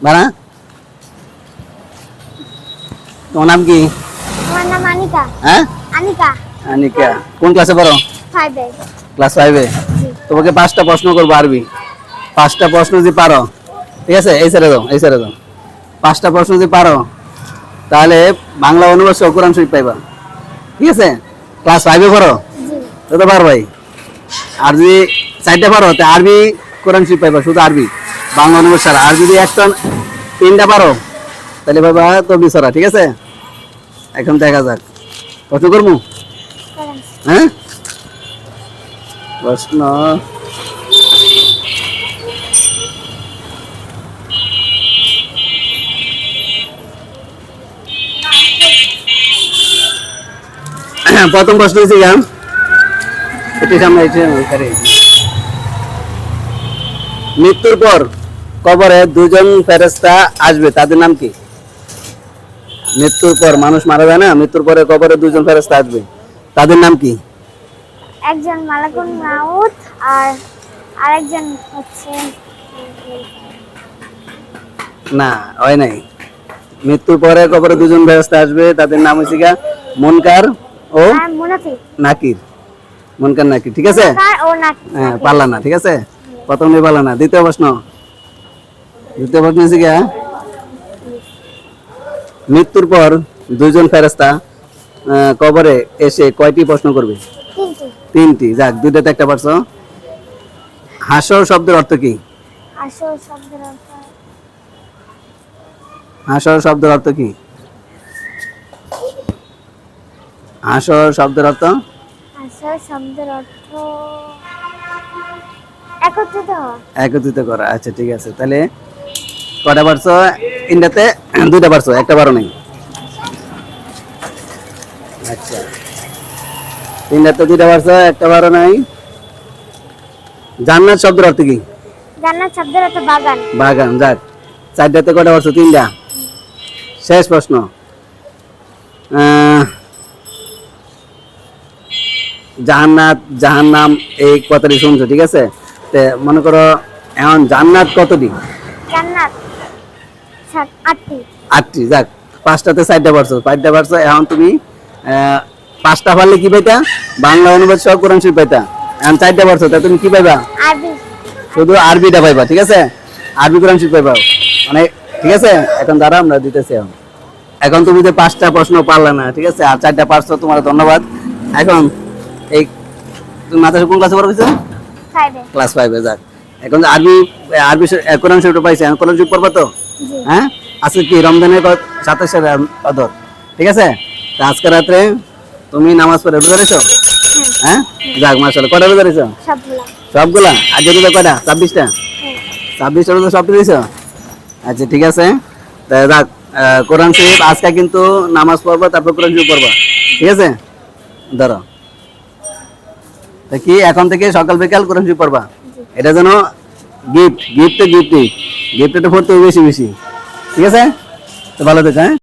বানা তোমার নাম কি? আমার নাম আনিকা। হ্যাঁ আনিকা। আনিকা কোন ক্লাসে পড়ো? 5 এ। ক্লাস 5 এ। তোমাকে 5টা প্রশ্ন করবো আরবি। 5টা প্রশ্ন যদি পারো, ঠিক আছে, এই ছেড়ে দাও, এই ছেড়ে দাও। 5টা প্রশ্ন যদি পারো তাহলে বাংলা অনুবাদ সহ কোরআন শরীফ পাইবা। ঠিক আছে? ক্লাস 5 এ পড়ো? জি। তো পারবাই। আর যদি 4টা পারো তা আরবি কোরআন শরীফ পাইবা, শুধু আরবি, বাংলা অনুবাদ ছাড়া। আর যদি 3টা পারো তাহলে পাইবা তো বিছরা। ঠিক আছে? এখন দেখা যাক প্রশ্ন করবো। করেন। হ্যাঁ, প্রশ্ন প্রথম প্রশ্ন হচ্ছে একটু সামনে মৃত্যুর পর কবরে দুজন ফেরেশতা আসবে, তাদের নাম কি? মৃত্যুর পর মানুষ মারা যায় না, মৃত্যুর পরে কবরে দুজন ফেরেশতা আসবে, তাদের নাম কি? একজন মালাকুল মাউত আর আরেকজন হচ্ছে না, হয় নাই। মৃত্যুর পরে কবরে দুজন ফেরেশতা আসবে, তাদের নাম হচ্ছে মুনকার ও মুনাফিক। নাকির। মুনকার নাকির। ঠিক আছে? মুনকার ও নাকির। হ্যাঁ, পারলা না। ঠিক আছে, প্রথমে পারলা না। দ্বিতীয় প্রশ্ন হচ্ছে মৃত্যুর পর দুইজন ফেরেশতা কবরে এসে কয়টি প্রশ্ন করবে? 3টি। যাক, 2টাতে একটা পারছো। হাসর শব্দের অর্থ কি? হাসর শব্দের অর্থ হাসর শব্দের অর্থ কি? হাসর শব্দের অর্থ একত্রিত হওয়া। একত্রিত করা। আচ্ছা, ঠিক আছে। তাহলে কটা পারছো? 3টাতে 2টা পারছো, একটা পারো নাই। আচ্ছা, 3টাতে 2টা পারছো, একটা পারো নাই। জান্নাত শব্দের অর্থ কি? জান্নাত শব্দের অর্থ বাগান। বাগান। যাক, 4টাতে কটা পারছো? 3টা। শেষ প্রশ্ন, জান্নাত জাহান্নাম এই কথাটি শুনছো, ঠিক আছে? মনে করো এখন জান্নাত কতটি? জান্নাত 8টি। 8টি। যাক, 5টাতে 4টা পারছো, 5টা পারছো। এখন তুমি 5টা পারলে কি পাইতা? বাংলা অনুবাদ সহ কোরআন শরীফ পাইতা। এখন 4টা পারছো, তা তুমি কি পাইবা? আরবি। শুধু আরবিটা পাইবা। ঠিক আছে? আরবি কোরআন শরীফ পাইবা। মানে ঠিক আছে, এখন দ্বারা আমরা দিতেছি। এখন তুমি যে 5টা প্রশ্ন পারলা না, ঠিক আছে, আর 4টা পারছো, তোমার ধন্যবাদ। এখন এই তুমি মাদ্রাসা কোন ক্লাসে পড়ছো? 5 এ। ক্লাস 5 এ। যাক, এখন আরবি কোরআন শরীফ পাইছে, এখন কোরআন শরীফ পড়বা তো? হ্যাঁ, আজকে কি রমজানের 27 কদর, ঠিক আছে? তা আজকে রাত্রে তুমি নামাজ পড়ে রোজা রেখেছো? হ্যাঁ, যাক, মাশাআল্লাহ। কয়টা রোজা রেখেছো? সবগুলা। আজকে রোজা কয়টা? 26টা। 26টা রোজা সব রেখেছো? আচ্ছা, ঠিক আছে। তা যাক, কোরআন শরীফ আজকে কিন্তু নামাজ পড়বা, তারপর কোরআন শরীফ পড়বা। ঠিক আছে? ধরো, তা কি এখন থেকে সকাল বিকাল কোরআন শরীফ পড়বা। এটা যেন গিফট, গিফটে পড়তে বেশি বেশি। ঠিক আছে? তো ভালো থেকো। হ্যাঁ।